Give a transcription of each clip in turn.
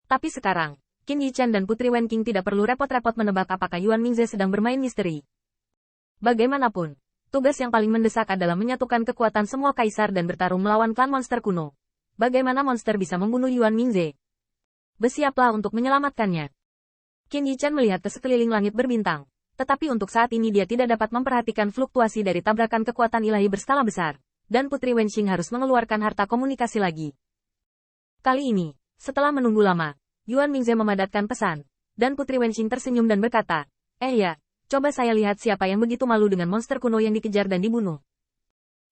Tapi sekarang, Qin Yichan dan Putri Wenqing tidak perlu repot-repot menebak apakah Yuan Mingze sedang bermain misteri. Bagaimanapun, tugas yang paling mendesak adalah menyatukan kekuatan semua kaisar dan bertarung melawan klan monster kuno. Bagaimana monster bisa membunuh Yuan Mingze? Bersiaplah untuk menyelamatkannya. Qin Yichan melihat ke sekeliling langit berbintang. Tetapi untuk saat ini dia tidak dapat memperhatikan fluktuasi dari tabrakan kekuatan ilahi berskala besar. Dan Putri Wenqing harus mengeluarkan harta komunikasi lagi. Kali ini, setelah menunggu lama, Yuan Mingze memadatkan pesan, dan Putri Wenqing tersenyum dan berkata, ya, coba saya lihat siapa yang begitu malu dengan monster kuno yang dikejar dan dibunuh.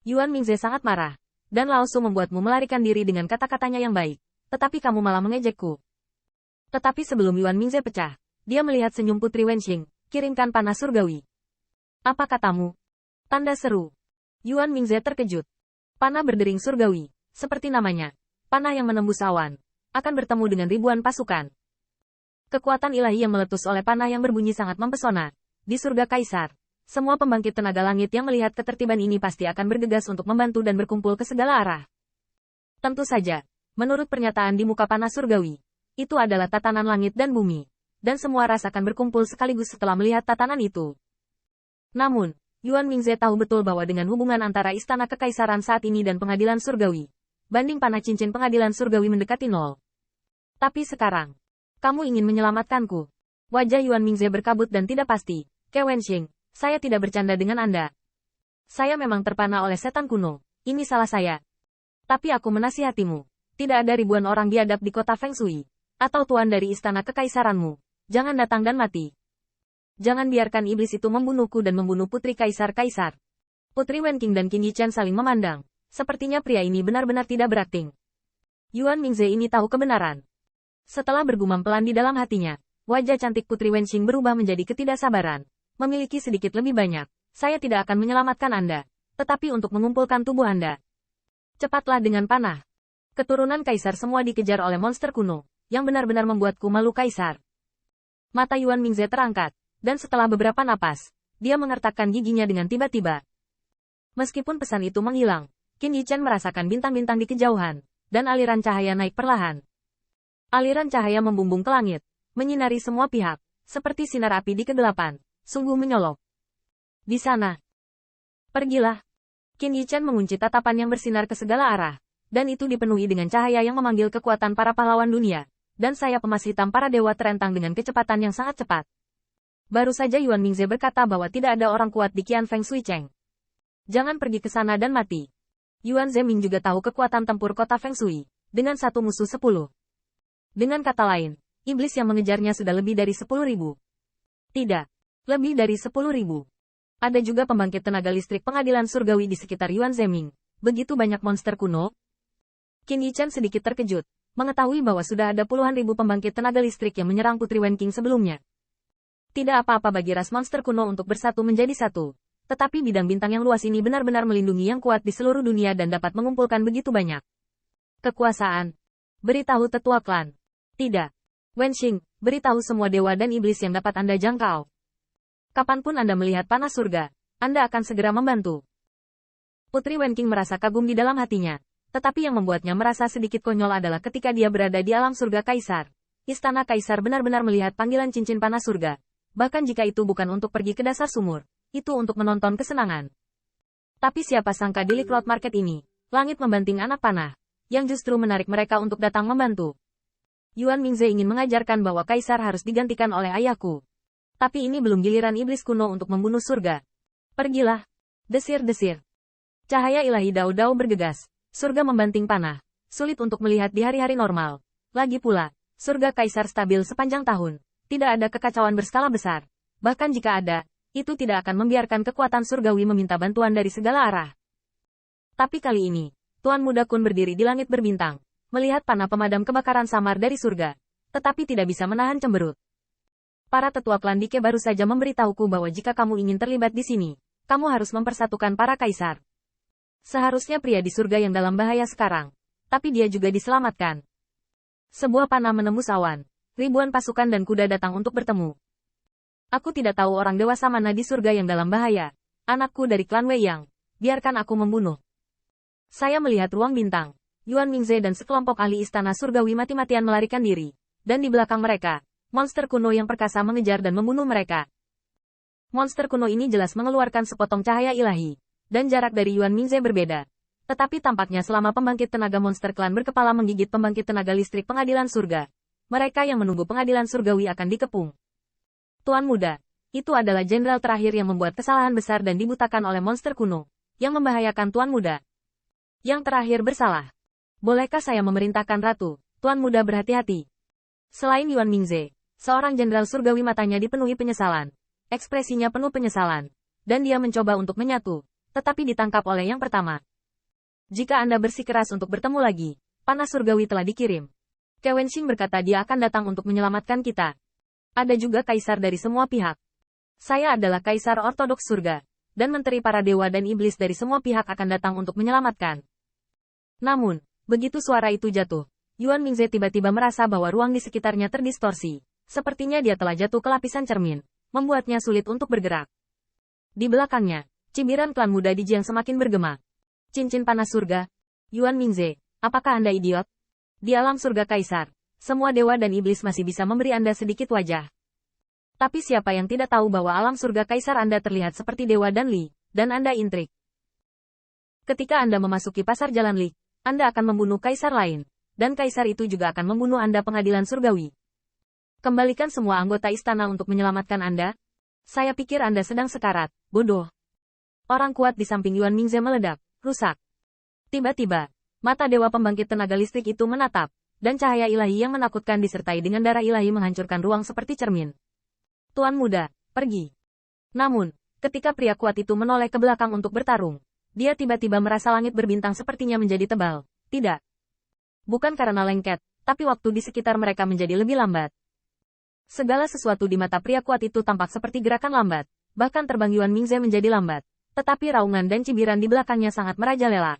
Yuan Mingze sangat marah, dan langsung membuatmu melarikan diri dengan kata-katanya yang baik, tetapi kamu malah mengejekku. Tetapi sebelum Yuan Mingze pecah, dia melihat senyum Putri Wenqing, kirimkan panah surgawi. Apa katamu? Tanda seru. Yuan Mingze terkejut. Panah berdering surgawi, seperti namanya, panah yang menembus awan, akan bertemu dengan ribuan pasukan. Kekuatan ilahi yang meletus oleh panah yang berbunyi sangat mempesona. Di surga kaisar, semua pembangkit tenaga langit yang melihat ketertiban ini pasti akan bergegas untuk membantu dan berkumpul ke segala arah. Tentu saja, menurut pernyataan di muka panah surgawi, itu adalah tatanan langit dan bumi, dan semua ras akan berkumpul sekaligus setelah melihat tatanan itu. Namun, Yuan Mingze tahu betul bahwa dengan hubungan antara istana kekaisaran saat ini dan pengadilan surgawi, banding panah cincin pengadilan surgawi mendekati nol. Tapi sekarang, kamu ingin menyelamatkanku. Wajah Yuan Mingze berkabut dan tidak pasti. Ke Wenqing, saya tidak bercanda dengan Anda. Saya memang terpana oleh setan kuno. Ini salah saya. Tapi aku menasihatimu. Tidak ada ribuan orang biadab di kota Feng Shui. Atau tuan dari istana kekaisaranmu. Jangan datang dan mati. Jangan biarkan iblis itu membunuhku dan membunuh putri kaisar-kaisar. Putri Wenqing dan Qin Yichan saling memandang. Sepertinya pria ini benar-benar tidak berakting. Yuan Mingze ini tahu kebenaran. Setelah bergumam pelan di dalam hatinya, wajah cantik Putri Wenqing berubah menjadi ketidaksabaran. Memiliki sedikit lebih banyak, saya tidak akan menyelamatkan Anda, tetapi untuk mengumpulkan tubuh Anda. Cepatlah dengan panah. Keturunan kaisar semua dikejar oleh monster kuno, yang benar-benar membuatku malu kaisar. Mata Yuan Mingze terangkat, dan setelah beberapa napas, dia mengertakkan giginya dengan tiba-tiba. Meskipun pesan itu menghilang, Qin Yichan merasakan bintang-bintang di kejauhan, dan aliran cahaya naik perlahan. Aliran cahaya membumbung ke langit, menyinari semua pihak, seperti sinar api di kegelapan, sungguh menyolok. Di sana. Pergilah. Qin Yichan mengunci tatapan yang bersinar ke segala arah, dan itu dipenuhi dengan cahaya yang memanggil kekuatan para pahlawan dunia, dan sayap emas hitam para dewa terentang dengan kecepatan yang sangat cepat. Baru saja Yuan Mingze berkata bahwa tidak ada orang kuat di Qian Feng Shui Cheng. Jangan pergi ke sana dan mati. Yuan Zeming juga tahu kekuatan tempur kota Feng Shui, dengan satu musuh 10. Dengan kata lain, iblis yang mengejarnya sudah lebih dari 10.000. Tidak. Lebih dari 10.000. Ada juga pembangkit tenaga listrik pengadilan surgawi di sekitar Yuan Zeming. Begitu banyak monster kuno. Qin Yichan sedikit terkejut, mengetahui bahwa sudah ada puluhan ribu pembangkit tenaga listrik yang menyerang Putri Wenqing sebelumnya. Tidak apa-apa bagi ras monster kuno untuk bersatu menjadi satu. Tetapi bidang bintang yang luas ini benar-benar melindungi yang kuat di seluruh dunia dan dapat mengumpulkan begitu banyak kekuasaan. Beritahu tetua klan. Tidak. Wenqing, beritahu semua dewa dan iblis yang dapat Anda jangkau. Kapanpun Anda melihat panah surga, Anda akan segera membantu. Putri Wenqing merasa kagum di dalam hatinya, tetapi yang membuatnya merasa sedikit konyol adalah ketika dia berada di alam surga kaisar. Istana kaisar benar-benar melihat panggilan cincin panah surga. Bahkan jika itu bukan untuk pergi ke dasar sumur, itu untuk menonton kesenangan. Tapi siapa sangka di Lick Road Market ini, langit membanting anak panah, yang justru menarik mereka untuk datang membantu. Yuan Mingze ingin mengajarkan bahwa kaisar harus digantikan oleh ayahku. Tapi ini belum giliran iblis kuno untuk membunuh surga. Pergilah. Desir-desir. Cahaya ilahi Dao-Dao bergegas. Surga membanting panah. Sulit untuk melihat di hari-hari normal. Lagi pula, surga kaisar stabil sepanjang tahun. Tidak ada kekacauan berskala besar. Bahkan jika ada, itu tidak akan membiarkan kekuatan surgawi meminta bantuan dari segala arah. Tapi kali ini, Tuan Muda Kun berdiri di langit berbintang. Melihat panah pemadam kebakaran samar dari surga, tetapi tidak bisa menahan cemberut. Para tetua klan Dike baru saja memberitahuku bahwa jika kamu ingin terlibat di sini, kamu harus mempersatukan para kaisar. Seharusnya pria di surga yang dalam bahaya sekarang, tapi dia juga diselamatkan. Sebuah panah menembus awan, ribuan pasukan dan kuda datang untuk bertemu. Aku tidak tahu orang dewasa mana di surga yang dalam bahaya. Anakku dari klan Wei Yang, biarkan aku membunuh. Saya melihat ruang bintang. Yuan Mingze dan sekelompok ahli istana surgawi mati-matian melarikan diri. dan di belakang mereka, monster kuno yang perkasa mengejar dan membunuh mereka. Monster kuno ini jelas mengeluarkan sepotong cahaya ilahi, dan jarak dari Yuan Mingze berbeda. Tetapi tampaknya selama pembangkit tenaga monster klan berkepala menggigit pembangkit tenaga listrik pengadilan surga, mereka yang menunggu pengadilan surgawi akan dikepung. Tuan muda, itu adalah jenderal terakhir yang membuat kesalahan besar dan dibutakan oleh monster kuno, yang membahayakan Tuan muda. Yang terakhir bersalah. Bolehkah saya memerintahkan Ratu, Tuan muda berhati-hati? Selain Yuan Mingze, seorang jenderal surgawi matanya dipenuhi penyesalan. Ekspresinya penuh penyesalan. Dan dia mencoba untuk menyatu, tetapi ditangkap oleh yang pertama. Jika Anda bersikeras untuk bertemu lagi, panas surgawi telah dikirim. Kewensing berkata dia akan datang untuk menyelamatkan kita. Ada juga kaisar dari semua pihak. Saya adalah kaisar ortodoks surga, dan menteri para dewa dan iblis dari semua pihak akan datang untuk menyelamatkan. Namun, begitu suara itu jatuh, Yuan Mingze tiba-tiba merasa bahwa ruang di sekitarnya terdistorsi. Sepertinya dia telah jatuh ke lapisan cermin, membuatnya sulit untuk bergerak. Di belakangnya, cibiran klan muda di Jiang semakin bergema. Cincin panas surga. Yuan Mingze, apakah Anda idiot? Di alam surga kaisar, semua dewa dan iblis masih bisa memberi Anda sedikit wajah. Tapi siapa yang tidak tahu bahwa alam surga kaisar Anda terlihat seperti dewa dan Li, dan Anda intrik. Ketika Anda memasuki pasar jalan Li, Anda akan membunuh kaisar lain, dan kaisar itu juga akan membunuh Anda pengadilan surgawi. Kembalikan semua anggota istana untuk menyelamatkan Anda. Saya pikir Anda sedang sekarat, bodoh. Orang kuat di samping Yuan Mingze meledak, rusak. Tiba-tiba, mata dewa pembangkit tenaga listrik itu menatap, dan cahaya ilahi yang menakutkan disertai dengan darah ilahi menghancurkan ruang seperti cermin. Tuan muda, pergi. Namun, ketika pria kuat itu menoleh ke belakang untuk bertarung, dia tiba-tiba merasa langit berbintang sepertinya menjadi tebal. Tidak. Bukan karena lengket, tapi waktu di sekitar mereka menjadi lebih lambat. Segala sesuatu di mata pria kuat itu tampak seperti gerakan lambat, bahkan terbang Yuan Mingze menjadi lambat, tetapi raungan dan cibiran di belakangnya sangat merajalela.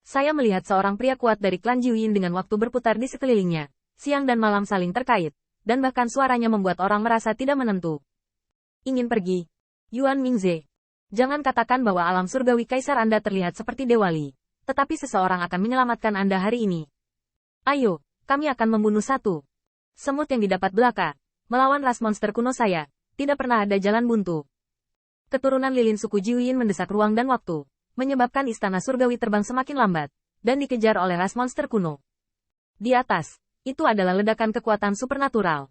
Saya melihat seorang pria kuat dari klan Jiuyin dengan waktu berputar di sekelilingnya, siang dan malam saling terkait, dan bahkan suaranya membuat orang merasa tidak menentu. Ingin pergi? Yuan Mingze. Jangan katakan bahwa alam surgawi kaisar Anda terlihat seperti Dewa Li, tetapi seseorang akan menyelamatkan Anda hari ini. Ayo, kami akan membunuh satu. Semut yang didapat belaka, melawan ras monster kuno saya, tidak pernah ada jalan buntu. Keturunan lilin suku Jiuyin mendesak ruang dan waktu, menyebabkan istana surgawi terbang semakin lambat, dan dikejar oleh ras monster kuno. Di atas, itu adalah ledakan kekuatan supernatural.